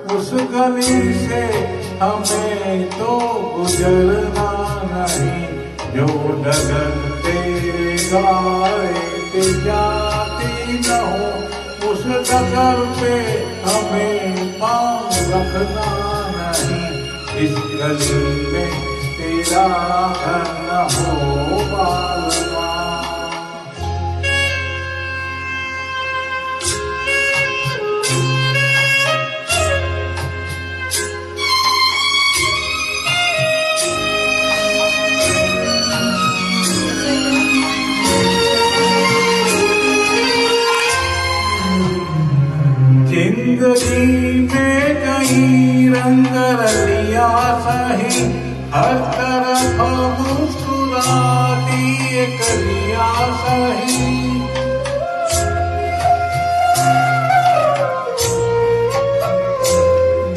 उस गली से हमें तो गुजरना नहीं, जो डगर तेरे द्वारे पे जाती न हो, उस डगर पे हमें पाँव रखना नहीं। इस गली में तेरा घर न हो बालमा। जिंदगी में कई रंग रलिया सही, हर तरफ मुस्कुराती कलिया सही।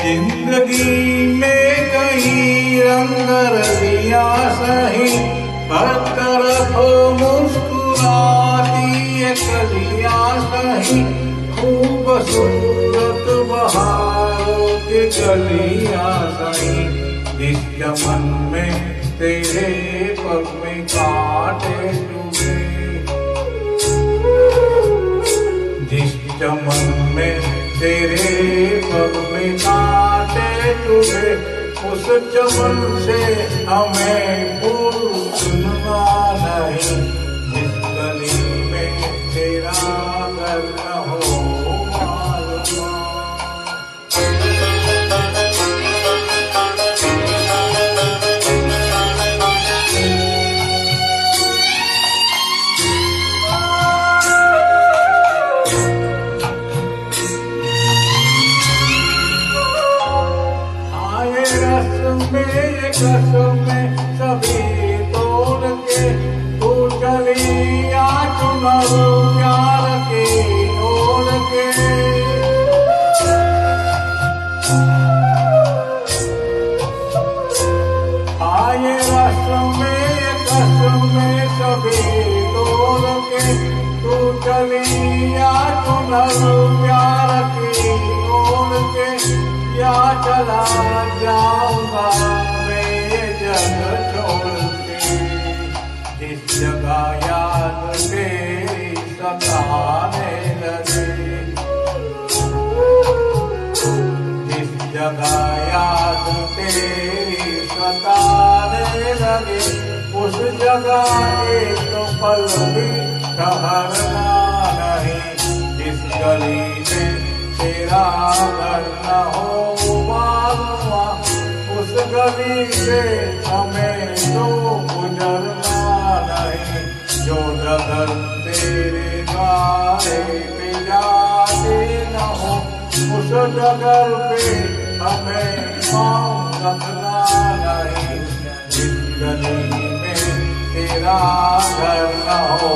जिंदगी में कई रंग रलिया सही, हर तरफ मुस्कुराती कलिया सही। खूबसूरत बहारों की गलियां सही, जिस चमन में तेरे पग में कांटे चुभे, जिस चमन में तेरे पग में कांटे चुभे, उस चमन से हमें फूल चुनना नहीं। जिस गली में तेरा घर न हो में सभी तोड़ के तू चली आ चुनर प्यार के ओढ़ के। आए रस्म में सभी तोड़ के तू चली आ चुनर प्यार के ओढ़ के। या चला जाऊंगा जग छोड़ के, जिस जगह याद तेरी सताने लगे, जिस जगह याद तेरी सताने लगे, उस जगह एक पल भी ठहरना नहीं। जिस गली में तेरा घर न हो मालूमा, उस गली से हमें तो गुजरना नहीं। जो डगर तेरे द्वारे पे जाते न हो, उस डगर पे हमें पाँव रखना नहीं। जिस गली में तेरा घर न हो